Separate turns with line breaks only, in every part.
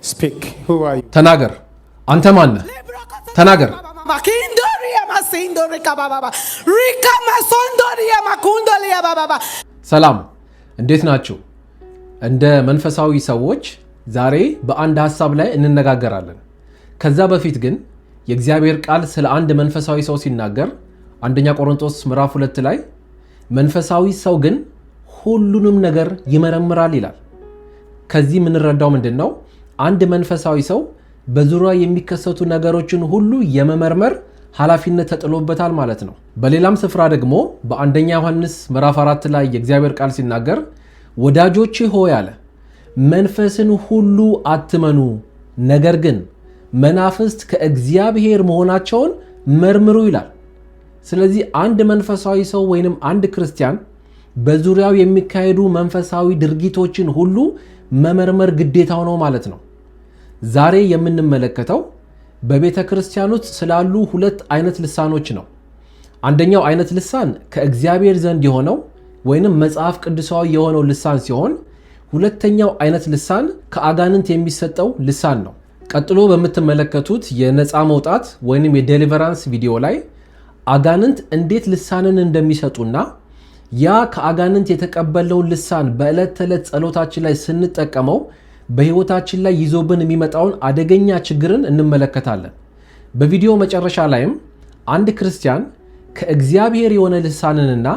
Speak. Who are you?
ተናገር። አንተ ማን ነህ? ተናገር። ሰላም፣ እንዴት ናችሁ? እንደ መንፈሳዊ ሰዎች ዛሬ በአንድ ሐሳብ ላይ እንነጋገራለን። ከዛ በፊት ግን የእግዚአብሔር ቃል ስለ አንድ መንፈሳዊ ሰው ሲናገር አንደኛ ቆሮንቶስ ምዕራፍ 2 ላይ መንፈሳዊ ሰው ግን ሁሉንም ነገር ይመረምራል ይላል። ከዚህ የምንረዳው ምንድነው? አንድ መንፈሳዊ ሰው በዙሪያ የሚከሰቱ ነገሮችን ሁሉ የመመርመር ኃላፊነት ተጥሎበታል ማለት ነው። በሌላም ስፍራ ደግሞ በአንደኛ ዮሐንስ ምዕራፍ 4 ላይ የእግዚአብሔር ቃል ሲናገር ወዳጆቼ ሆይ አለ መንፈስን ሁሉ አትመኑ፣ ነገር ግን መናፍስት ከእግዚአብሔር መሆናቸውን መርምሩ ይላል። ስለዚህ አንድ መንፈሳዊ ሰው ወይንም አንድ ክርስቲያን በዙሪያው የሚካሄዱ መንፈሳዊ ድርጊቶችን ሁሉ መመርመር ግዴታው ነው ማለት ነው። ዛሬ የምንመለከተው በቤተ ክርስቲያን ውስጥ ስላሉ ሁለት አይነት ልሳኖች ነው። አንደኛው አይነት ልሳን ከእግዚአብሔር ዘንድ የሆነው ወይንም መጽሐፍ ቅዱሳዊ የሆነው ልሳን ሲሆን፣ ሁለተኛው አይነት ልሳን ከአጋንንት የሚሰጠው ልሳን ነው። ቀጥሎ በምትመለከቱት የነፃ መውጣት ወይንም የዴሊቨራንስ ቪዲዮ ላይ አጋንንት እንዴት ልሳንን እንደሚሰጡና ያ ከአጋንንት የተቀበለውን ልሳን በዕለት ተዕለት ጸሎታችን ላይ ስንጠቀመው በህይወታችን ላይ ይዞብን የሚመጣውን አደገኛ ችግርን እንመለከታለን። በቪዲዮ መጨረሻ ላይም አንድ ክርስቲያን ከእግዚአብሔር የሆነ ልሳንንና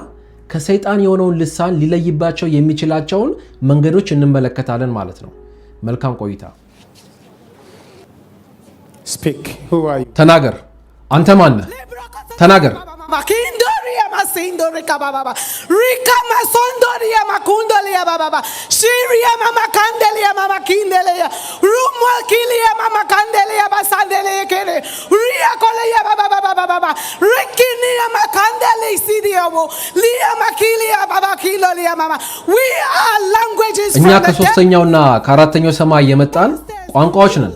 ከሰይጣን የሆነውን ልሳን ሊለይባቸው የሚችላቸውን መንገዶች እንመለከታለን ማለት ነው። መልካም ቆይታ።
Speak. Who are you?
ተናገር። አንተ ማን ነህ? ተናገር። እኛ ከሶስተኛውና ከአራተኛው ሰማይ የመጣን ቋንቋዎች ነን።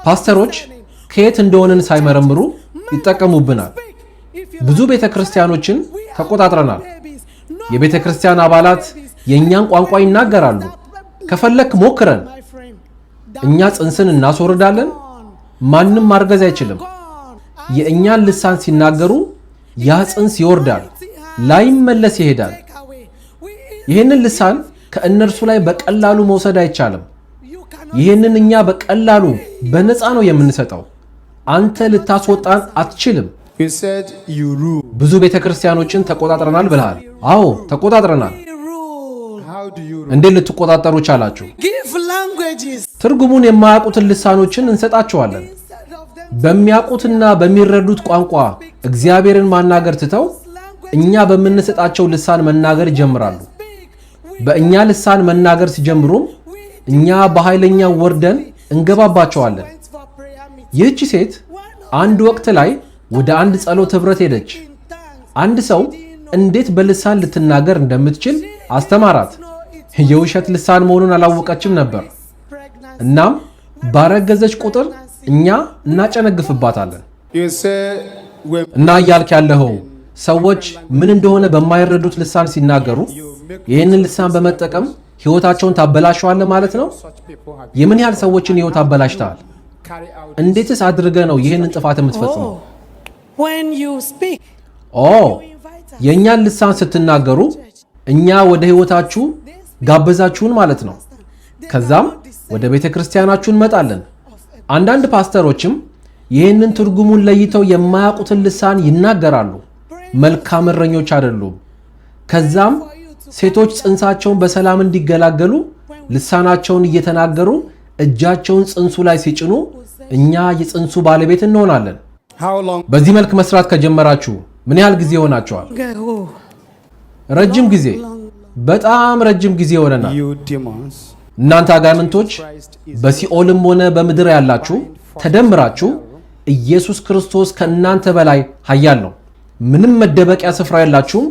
ፓስተሮች ከየት እንደሆነን ሳይመረምሩ ይጠቀሙብናል። ብዙ ቤተክርስቲያኖችን ተቆጣጥረናል። የቤተክርስቲያን አባላት የእኛን ቋንቋ ይናገራሉ። ከፈለክ ሞክረን። እኛ ጽንስን እናስወርዳለን። ማንም ማርገዝ አይችልም። የእኛን ልሳን ሲናገሩ ያ ጽንስ ይወርዳል፣ ላይመለስ ይሄዳል። ይህንን ልሳን ከእነርሱ ላይ በቀላሉ መውሰድ አይቻልም። ይህንን እኛ በቀላሉ በነፃ ነው የምንሰጠው። አንተ ልታስወጣን አትችልም።
You said you rule.
ብዙ ቤተክርስቲያኖችን ተቆጣጥረናል ብለሃል። አዎ ተቆጣጥረናል።
How do you rule?
እንዴት ልትቆጣጠሩ ቻላችሁ? ትርጉሙን የማያውቁትን ልሳኖችን እንሰጣቸዋለን። በሚያውቁትና በሚረዱት ቋንቋ እግዚአብሔርን ማናገር ትተው እኛ በምንሰጣቸው ልሳን መናገር ይጀምራሉ። በእኛ ልሳን መናገር ሲጀምሩም እኛ በኃይለኛ ወርደን እንገባባቸዋለን። ይህች ሴት አንድ ወቅት ላይ ወደ አንድ ጸሎት ህብረት ሄደች። አንድ ሰው እንዴት በልሳን ልትናገር እንደምትችል አስተማራት። የውሸት ልሳን መሆኑን አላወቀችም ነበር። እናም ባረገዘች ቁጥር እኛ እናጨነግፍባታለን።
You said when
እና እያልክ ያለኸው ሰዎች ምን እንደሆነ በማይረዱት ልሳን ሲናገሩ ይህንን ልሳን በመጠቀም ህይወታቸውን ታበላሸዋለህ ማለት ነው።
such people have
የምን ያህል ሰዎችን ህይወት አበላሽተሃል?
carry out
እንዴትስ አድርገህ ነው ይህንን ጥፋት የምትፈጽመው?
When you speak,
የእኛን ልሳን ስትናገሩ እኛ ወደ ህይወታችሁ ጋበዛችሁን ማለት ነው። ከዛም ወደ ቤተ ክርስቲያናችሁ እንመጣለን። አንዳንድ ፓስተሮችም ይህንን ትርጉሙን ለይተው የማያውቁትን ልሳን ይናገራሉ። መልካም እረኞች አይደሉም። ከዛም ሴቶች ጽንሳቸውን በሰላም እንዲገላገሉ ልሳናቸውን እየተናገሩ እጃቸውን ጽንሱ ላይ ሲጭኑ እኛ የጽንሱ ባለቤት እንሆናለን።
how long?
በዚህ መልክ መስራት ከጀመራችሁ ምን ያህል ጊዜ ሆናችኋል? ረጅም ጊዜ፣ በጣም ረጅም ጊዜ ሆነናል።
You demons.
እናንተ አጋንንቶች በሲኦልም ሆነ በምድር ያላችሁ ተደምራችሁ ኢየሱስ ክርስቶስ ከእናንተ በላይ ኃያል ነው። ምንም መደበቂያ ስፍራ የላችሁም።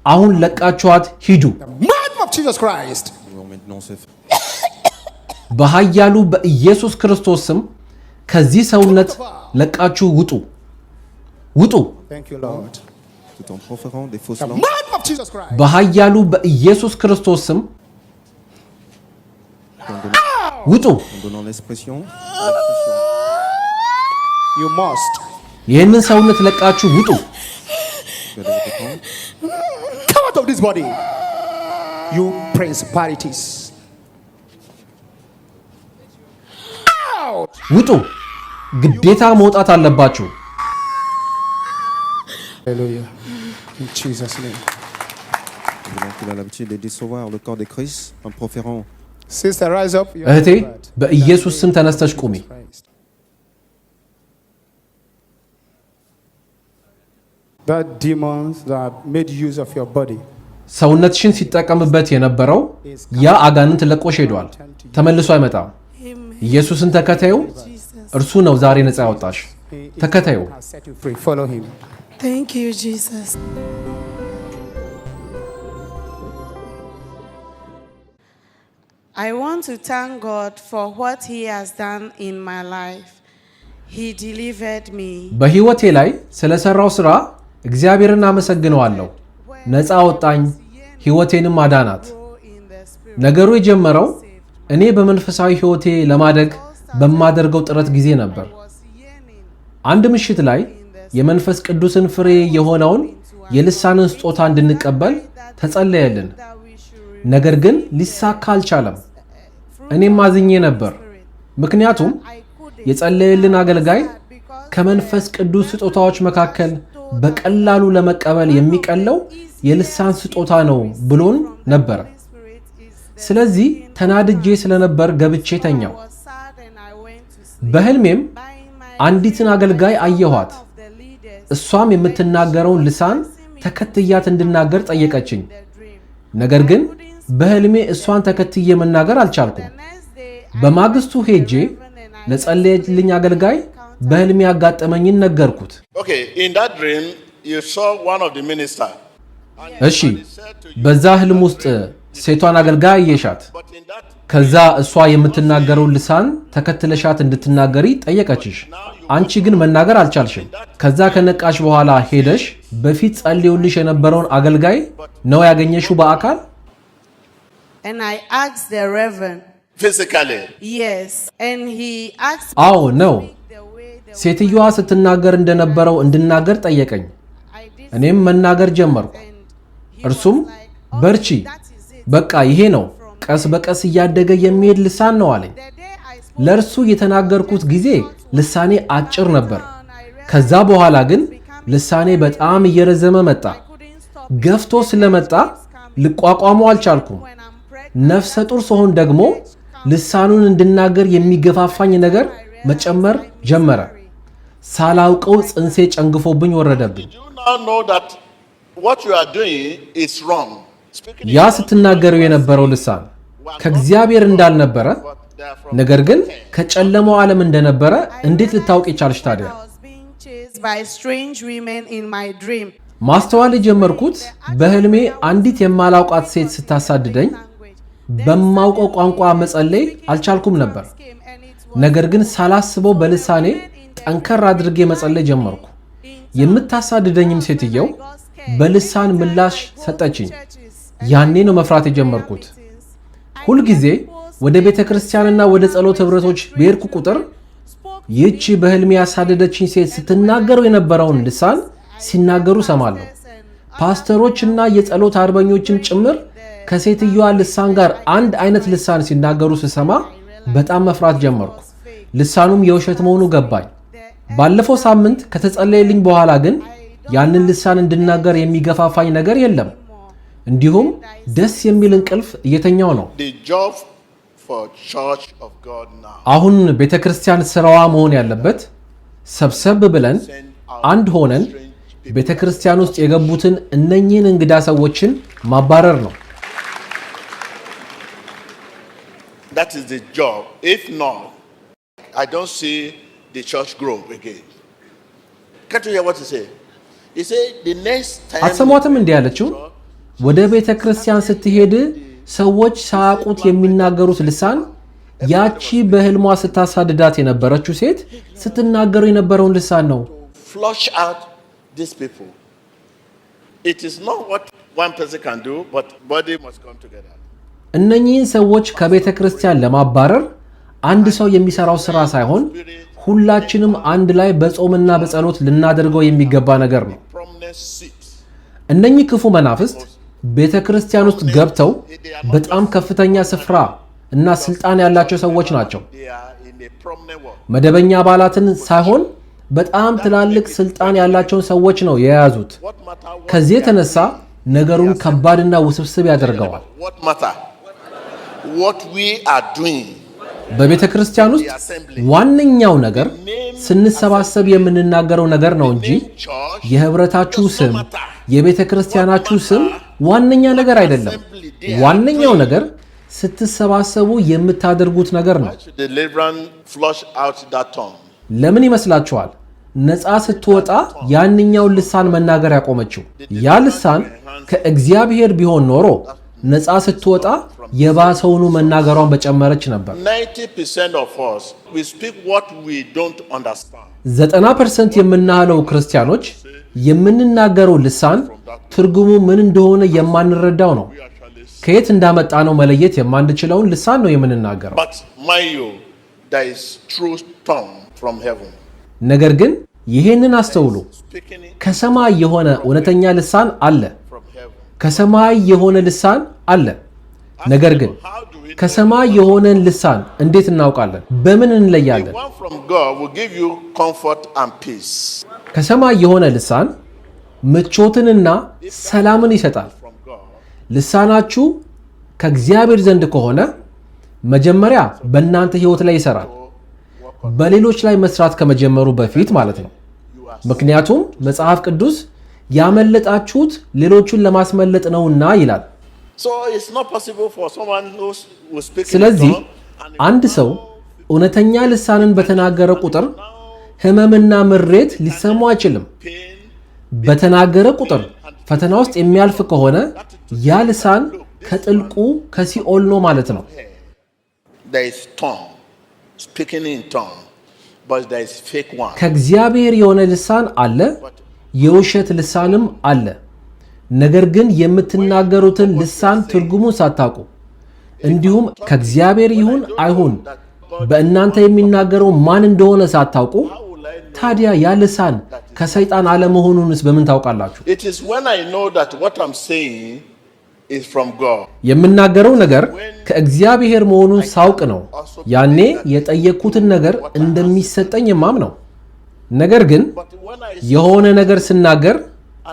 አሁን ለቃችኋት ሂዱ።
Name of Jesus Christ.
በኃያሉ በኢየሱስ ክርስቶስ ስም ከዚህ ሰውነት ለቃችሁ ውጡ፣ ውጡ።
Thank you, Lord.
tout en proférant des fausses
The
langues.
name of Jesus Christ.
በኃያሉ በኢየሱስ ክርስቶስ ስም ውጡ።
en donnant l'expression.
You must.
ይህንን ሰውነት ለቃችሁ ውጡ።
Vous allez reprendre.
Come out of this body. You principalities. Out.
ውጡ። ግዴታ መውጣት አለባችሁ።
Hallelujah. In Jesus' name.
Voulons qu'il a l'habitude de dissoudre le corps de Christ en proférant.
Sister, rise up. You are
እህቴ
delivered.
በኢየሱስ ስም ተነስተሽ ቁሚ።
Christ. That demons that made use of your body.
ሰውነትሽን ሲጠቀምበት የነበረው ያ አጋንንት ለቆሽ ሄዷል። ተመልሶ አይመጣም።
Amen.
ኢየሱስን ተከታዩ።
Jesus.
እርሱ ነው ዛሬ ነፃ ያወጣሽ። ተከታዩ።
Has set you free. Follow him.
Thank you, Jesus. I want to thank God for what He has done in my life. He delivered me.
በህይወቴ ላይ ስለሰራው ስራ እግዚአብሔርን አመሰግነዋለሁ። ነፃ አወጣኝ፣ ህይወቴንም አዳናት።
In the spirit.
ነገሩ የጀመረው እኔ በመንፈሳዊ ህይወቴ ለማደግ በማደርገው ጥረት ጊዜ ነበር።
Was yearning
አንድ ምሽት ላይ የመንፈስ ቅዱስን ፍሬ የሆነውን የልሳንን ስጦታ እንድንቀበል ተጸለየልን።
that we should
ነገር ግን ሊሳካ አልቻለም። እኔም አዝኜ ነበር። ምክንያቱም የጸለየልን አገልጋይ ከመንፈስ ቅዱስ ስጦታዎች መካከል በቀላሉ ለመቀበል የሚቀለው የልሳን ስጦታ ነው ብሎን ነበር። ስለዚህ ተናድጄ ስለነበር ገብቼ ተኛው።
was sad and I went to sleep.
በህልሜም
By my
አንዲትን አገልጋይ አየኋት።
of the leaders
እሷም የምትናገረውን ልሳን ተከትያት እንድናገር ጠየቀችኝ።
the dream.
ነገር ግን በህልሜ እሷን ተከትዬ መናገር አልቻልኩም።
Next day
በማግስቱ ሄጄ ለጸለየልኝ አገልጋይ በህልሜ ያጋጠመኝን ነገርኩት።
Okay, in that dream, you saw one of the ministers.
እሺ፣ በዛ ህልም ውስጥ ሴቷን አገልጋይ አየሻት።
But in that,
ከዛ እሷ የምትናገረውን ልሳን ተከትለሻት እንድትናገሪ ጠየቀችሽ። አንቺ ግን መናገር አልቻልሽም። ከዛ ከነቃሽ በኋላ ሄደሽ በፊት ጸልዮልሽ የነበረውን አገልጋይ ነው ያገኘሽው በአካል?
and I asked the reverend.
physically,
Yes, and he asked
አዎ ነው።
the way the
ሴትዮዋ ስትናገር እንደነበረው እንድናገር ጠየቀኝ።
I did
እኔም መናገር ጀመርኩ።
and he
እርሱም
was like,
በርቺ፣
that is it.
በቃ ይሄ ነው፣ ቀስ በቀስ እያደገ የሚሄድ ልሳን ነው አለኝ።
The day I spoke
ለእርሱ የተናገርኩት ጊዜ ልሳኔ አጭር ነበር።
on, I realized
ከዛ በኋላ ግን ልሳኔ በጣም እየረዘመ መጣ።
I couldn't stop
ገፍቶ ስለመጣ ልቋቋመው አልቻልኩም።
when I'm pregnant.
ነፍሰ ጡር ስሆን ደግሞ ልሳኑን እንድናገር የሚገፋፋኝ ነገር መጨመር ጀመረ። ሳላውቀው ጽንሴ ጨንግፎብኝ ወረደብኝ።
you now know that what you are doing is wrong. Speaking
ያ ስትናገረው የነበረው ልሳን ከእግዚአብሔር እንዳልነበረ
but they are from
ነገር ግን ከጨለማው ዓለም እንደነበረ እንዴት ልታውቅ የቻልሽ ታዲያ?
I was being chased by strange women in my dream.
ማስተዋል የጀመርኩት በህልሜ አንዲት የማላውቃት ሴት ስታሳድደኝ በማውቀው ቋንቋ መጸለይ አልቻልኩም ነበር።
Came and it
ነገር ግን ሳላስበው በልሳኔ ጠንከር አድርጌ መጸለይ ጀመርኩ። የምታሳድደኝም ሴትየው በልሳን ምላሽ ሰጠችኝ። ያኔ ነው መፍራት የጀመርኩት። ሁልጊዜ ወደ ቤተ ክርስቲያንና ወደ ጸሎት ህብረቶች በሄድኩ ቁጥር ይህቺ በህልሜ ያሳደደችኝ ሴት ስትናገረው የነበረውን ልሳን ሲናገሩ ሰማለሁ። ፓስተሮችና የጸሎት አርበኞችም ጭምር ከሴትዮዋ ልሳን ጋር አንድ አይነት ልሳን ሲናገሩ ስሰማ በጣም መፍራት ጀመርኩ። ልሳኑም የውሸት መሆኑ ገባኝ። ባለፈው ሳምንት ከተጸለየልኝ በኋላ ግን ያንን ልሳን እንድናገር የሚገፋፋኝ ነገር የለም። እንዲሁም ደስ የሚል እንቅልፍ እየተኛው ነው።
the job for Church of God now.
አሁን ቤተክርስቲያን ስራዋ መሆን ያለበት ሰብሰብ ብለን አንድ ሆነን ቤተክርስቲያን ውስጥ የገቡትን እነኚህን እንግዳ ሰዎችን ማባረር ነው።
That is the job. If not, I don't see the church grow again. Can't you hear what he say? He said the next time
አትሰሟትም እንዲህ ያለችው? ወደ ቤተክርስቲያን ስትሄድ ሰዎች ሳያውቁት የሚናገሩት ልሳን ያቺ በህልሟ ስታሳድዳት የነበረችው ሴት ስትናገሩ የነበረውን ልሳን ነው።
flush out these people. It is not what one person can do, but body must come together.
እነኚህን ሰዎች ከቤተ ክርስቲያን ለማባረር አንድ ሰው የሚሰራው ስራ ሳይሆን ሁላችንም አንድ ላይ በጾምና በጸሎት ልናደርገው የሚገባ ነገር ነው።
prominent seat.
እነኚህ ክፉ መናፍስት ቤተ ክርስቲያን ውስጥ ገብተው በጣም ከፍተኛ ስፍራ እና ስልጣን ያላቸው ሰዎች ናቸው።
They are in a prominent work.
መደበኛ አባላትን ሳይሆን በጣም ትላልቅ ስልጣን ያላቸውን ሰዎች ነው የያዙት።
What matter? What
ከዚህ የተነሳ ነገሩን ከባድና ውስብስብ ያደርገዋል።
What matter? What we are doing.
በቤተ ክርስቲያን ውስጥ ዋነኛው ነገር ስንሰባሰብ የምንናገረው ነገር ነው እንጂ የህብረታችሁ ስም፣ የቤተ ክርስቲያናችሁ ስም ዋነኛ ነገር አይደለም። ዋነኛው ነገር ስትሰባሰቡ የምታደርጉት ነገር ነው።
The Reverend flush out that tongue.
ለምን ይመስላችኋል ነፃ ስትወጣ ያንኛውን ልሳን መናገር ያቆመችው? ያ ልሳን ከእግዚአብሔር ቢሆን ኖሮ ነፃ ስትወጣ የባሰውኑ መናገሯን በጨመረች ነበር።
90% of us, we speak what we don't understand.
90% የምናህለው ክርስቲያኖች የምንናገረው ልሳን ትርጉሙ ምን እንደሆነ የማንረዳው ነው። ከየት እንዳመጣ ነው መለየት የማንችለውን ልሳን ነው የምንናገረው።
But mind you, there is true tongue from heaven.
ነገር ግን ይሄንን አስተውሉ።
Speaking it
ከሰማይ የሆነ እውነተኛ ልሳን አለ።
from heaven.
ከሰማይ የሆነ ልሳን አለ። ነገር ግን ከሰማይ የሆነን ልሳን እንዴት እናውቃለን? በምን እንለያለን?
The one from God will give you comfort and peace.
ከሰማይ የሆነ ልሳን ምቾትንና ሰላምን ይሰጣል።
From God.
ልሳናችሁ ከእግዚአብሔር ዘንድ ከሆነ መጀመሪያ በእናንተ ሕይወት ላይ ይሰራል፣ በሌሎች ላይ መስራት ከመጀመሩ በፊት ማለት ነው። ምክንያቱም መጽሐፍ ቅዱስ ያመለጣችሁት ሌሎቹን ለማስመለጥ ነውና ይላል።
So it's not possible for someone who speaks in
ስለዚህ
tongue and
አንድ ሰው እውነተኛ ልሳንን በተናገረ ቁጥር ህመምና ምሬት ሊሰማው አይችልም።
pain,
በተናገረ ቁጥር ፈተና ውስጥ የሚያልፍ ከሆነ ያ ልሳን ከጥልቁ ከሲኦል ነው ማለት ነው።
there is tongue, speaking in tongue, but there is fake one.
ከእግዚአብሔር የሆነ ልሳን አለ፣ የውሸት ልሳንም አለ። ነገር ግን የምትናገሩትን ልሳን ትርጉሙን ሳታውቁ እንዲሁም ከእግዚአብሔር ይሁን አይሁን በእናንተ የሚናገረው ማን እንደሆነ ሳታውቁ ታዲያ ያ ልሳን ከሰይጣን አለመሆኑንስ በምን ታውቃላችሁ?
It is when I know that what I'm saying is from God.
የምናገረው ነገር ከእግዚአብሔር መሆኑን ሳውቅ ነው ያኔ የጠየቅኩትን ነገር እንደሚሰጠኝ የማምነው። ነገር ግን
But when I
የሆነ ነገር ስናገር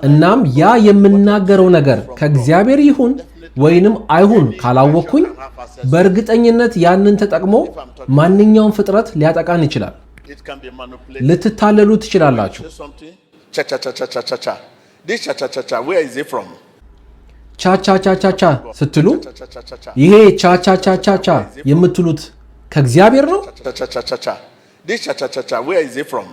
እናም ያ የምናገረው ነገር ከእግዚአብሔር ይሁን ወይንም አይሁን ካላወቅኩኝ በእርግጠኝነት ያንን ተጠቅሞ ማንኛውም ፍጥረት ሊያጠቃን ይችላል።
it can be manipulated.
ልትታለሉ ትችላላችሁ።
Say something. Cha cha cha cha cha cha cha. This cha cha cha cha. Where is it from?
ቻቻቻቻቻ ስትሉ
Cha cha cha cha cha.
ይሄ ቻቻቻቻቻ የምትሉት ከእግዚአብሔር ነው?
Cha cha cha cha cha. This cha cha cha cha. Where is it from?